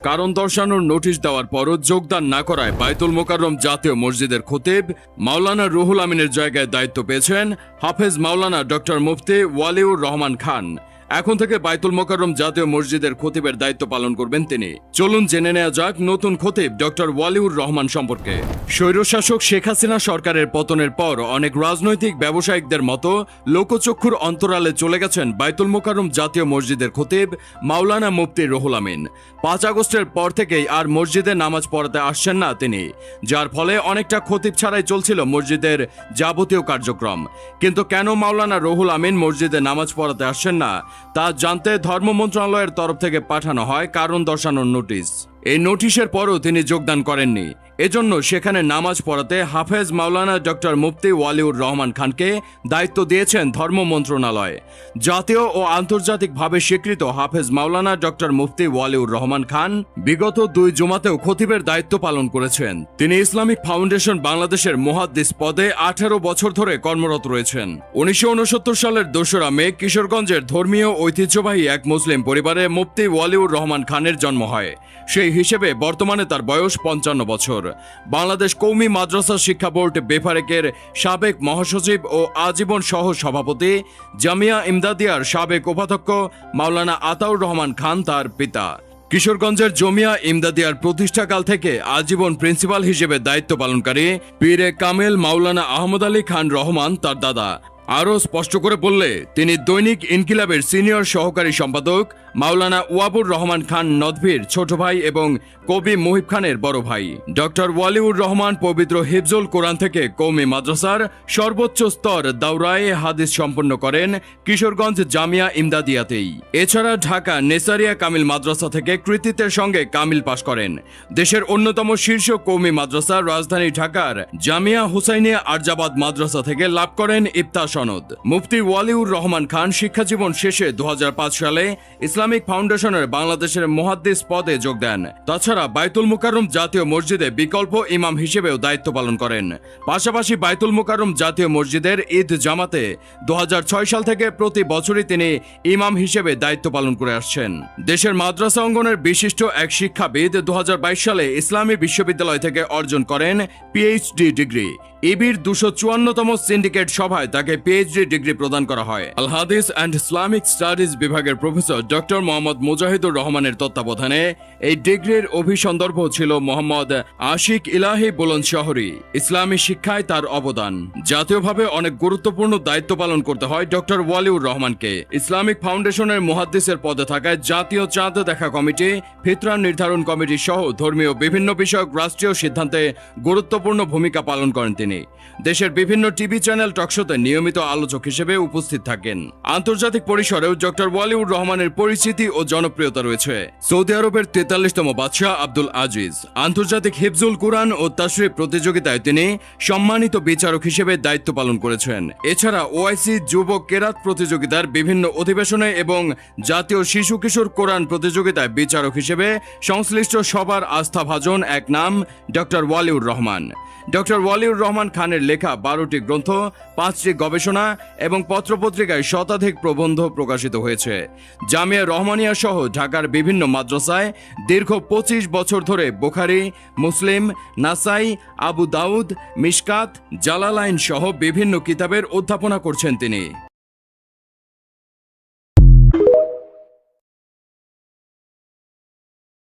কারণ দর্শানোর নোটিশ দেওয়ার পরও যোগদান না করায় বায়তুল মোকাররম জাতীয় মসজিদের খতিব মাওলানা রুহুল আমিনের জায়গায় দায়িত্ব পেয়েছেন হাফেজ মাওলানা ডক্টর মুফতি ওয়ালিউর রহমান খান। এখন থেকে বায়তুল মোকাররম জাতীয় মসজিদের খতিবের দায়িত্ব পালন করবেন তিনি। চলুন জেনে নেওয়া যাক নতুন খতিব ডক্টর ওয়ালিউর রহমান সম্পর্কে। স্বৈরশাসক শেখ হাসিনা সরকারের পতনের পর অনেক রাজনৈতিক ব্যবসায়িকদের মতো লোকচক্ষুর অন্তরালে চলে গেছেন বায়তুল মোকাররম জাতীয় মসজিদের খতিব মাওলানা মুফতি রুহুল আমিন। 5 আগস্টের পর থেকেই আর মসজিদে নামাজ পড়াতে আসছেন না তিনি, যার ফলে অনেকটা খতিব ছাড়াই চলছিল মসজিদের যাবতীয় কার্যক্রম। কিন্তু কেন মাওলানা রুহুল আমিন মসজিদে নামাজ পড়াতে আসছেন না তা জানতে ধর্ম মন্ত্রণালয়ের তরফ থেকে পাঠানো হয় কারণ দর্শানোর নোটিশ। এই নোটিশের পরও তিনি যোগদান করেননি। এজন্য সেখানে নামাজ পড়াতে হাফেজ মাওলানা ডক্টর মুফতি ওয়ালিউর রহমান খানকে দায়িত্ব দিয়েছেন ধর্ম মন্ত্রণালয়। জাতীয় ও আন্তর্জাতিকভাবে স্বীকৃত হাফেজ মাওলানা ডক্টর মুফতি ওয়ালিউর রহমান খান বিগত 2 জুমাতেও খতিবের দায়িত্ব পালন করেছেন। তিনি ইসলামিক ফাউন্ডেশন বাংলাদেশের মুহাদ্দিস পদে 18 বছর ধরে কর্মরত রয়েছেন। 1969 সালের 2রা মে কিশোরগঞ্জের ধর্মীয় ঐতিহ্যবাহী এক মুসলিম পরিবারে মুফতি ওয়ালিউর রহমান খানের জন্ম হয়। সেই হিসেবে বর্তমানে তার বয়স 55 বছর। বাংলাদেশ কওমি মাদ্রাসা শিক্ষা বোর্ড বেফারেকের সাবেক মহাসচিব ও আজীবন সহ সভাপতি, জামিয়া ইমদাদিয়ার সাবেক উপাধ্যক্ষ মাওলানা আতাউর রহমান খান তার পিতা। কিশোরগঞ্জের জমিয়া ইমদাদিয়ার প্রতিষ্ঠাকাল থেকে আজীবন প্রিন্সিপাল হিসেবে দায়িত্ব পালনকারী পীরে কামেল মাওলানা আহমদ আলী খান রহমান তার দাদা। আরও স্পষ্ট করে বললে তিনি দৈনিক ইনকিলাবের সিনিয়র সহকারী সম্পাদক মাওলানা ওয়াবুর রহমান খান নদভীর ছোট ভাই এবং কবি মুহিব খানের বড় ভাই। ডক্টর ওয়ালিউর রহমান পবিত্র হিফজুল কোরআন থেকে কওমি মাদ্রাসার সর্বোচ্চ স্তর দাওরায়ে হাদিস সম্পন্ন করেন কিশোরগঞ্জ জামিয়া ইমদাদিয়াতেই। এছাড়া ঢাকা নেসারিয়া কামিল মাদ্রাসা থেকে কৃতিত্বের সঙ্গে কামিল পাশ করেন। দেশের অন্যতম শীর্ষ কওমি মাদ্রাসা রাজধানী ঢাকার জামিয়া হুসাইনিয়া আরজাবাদ মাদ্রাসা থেকে লাভ করেন ইফতা সনদ। মুফতি ওয়ালিউর রহমান খান শিক্ষাজীবন শেষে 2005 সালে ইসলামিক ফাউন্ডেশনের বাংলাদেশের মুহাদ্দিস পদে যোগ দেন। তাছাড়া বায়তুল মোকাররম জাতীয় মসজিদে বিকল্প ইমাম হিসেবেও দায়িত্ব পালন করেন। পাশাপাশি বায়তুল মোকাররম জাতীয় মসজিদের ঈদ জামাতে 2006 সাল থেকে প্রতি বছরই তিনি ইমাম হিসেবে দায়িত্ব পালন করে আসছেন। দেশের মাদ্রাসা অঙ্গনের বিশিষ্ট এক শিক্ষাবিদ 2022 সালে ইসলামী বিশ্ববিদ্যালয় থেকে অর্জন করেন পিএইচডি ডিগ্রি। ইবির 254তম সিন্ডিকেট সভায় তাকে পিএইচডি ডিগ্রি প্রদান করা হয়। আল হাদিস অ্যান্ড ইসলামিক স্টাডিজ বিভাগের প্রফেসর ডক্টর মোহাম্মদ মুজাহিদুর রহমানের তত্ত্বাবধানে এই ডিগ্রির অভিসন্দর্ভ ছিল মোহাম্মদ আশিক ইলাহি বুলন্দশহরী। ইসলামী শিক্ষায় তার অবদান। জাতীয়ভাবে অনেক গুরুত্বপূর্ণ দায়িত্ব পালন করতে হয় ডক্টর ওয়ালিউর রহমানকে। ইসলামিক ফাউন্ডেশনের মুহাদ্দিসের পদে থাকায় জাতীয় চাঁদ দেখা কমিটি, ফিতরা নির্ধারণ কমিটি সহ ধর্মীয় বিভিন্ন বিষয়ক রাষ্ট্রীয় সিদ্ধান্তে গুরুত্বপূর্ণ ভূমিকা পালন করেন তিনি। দেশের বিভিন্ন টিভি চ্যানেল টকশোতে নিয়মিত আলোচক হিসেবে উপস্থিত থাকেন। আন্তর্জাতিক পরিসরেও ডক্টর ওয়ালিউর রহমানের পরিচিতি ও জনপ্রিয়তা রয়েছে। সৌদি আরবের 43তম বাদশাহ আব্দুল আজিজ আন্তর্জাতিক হিফজুল কুরআন ও তাশরিহ প্রতিযোগিতায় তিনি সম্মানিত বিচারক হিসেবে দায়িত্ব পালন করেছেন। এছাড়া ওআইসি যুব কেরাত প্রতিযোগিতার বিভিন্ন অধিবেশনে এবং জাতীয় শিশু কিশোর কোরআন প্রতিযোগিতায় বিচারক হিসেবে সংশ্লিষ্ট সবার আস্থাভাজন এক নাম ডক্টর ওয়ালিউর রহমান। ডক্টর ওয়ালিউর রহমান খানের লেখা 12টি গ্রন্থ, 5টি গবেষণা এবং পত্রপত্রিকায় শতাধিক প্রবন্ধ প্রকাশিত হয়েছে। জামিয়া রহমানিয়া সহ ঢাকার বিভিন্ন মাদ্রাসায় দীর্ঘ 25 বছর ধরে বুখারী, মুসলিম, নাসাই, আবু দাউদ, মিশকাত, জালালাইন সহ বিভিন্ন কিতাবের অধ্যাপনা করছেন তিনি।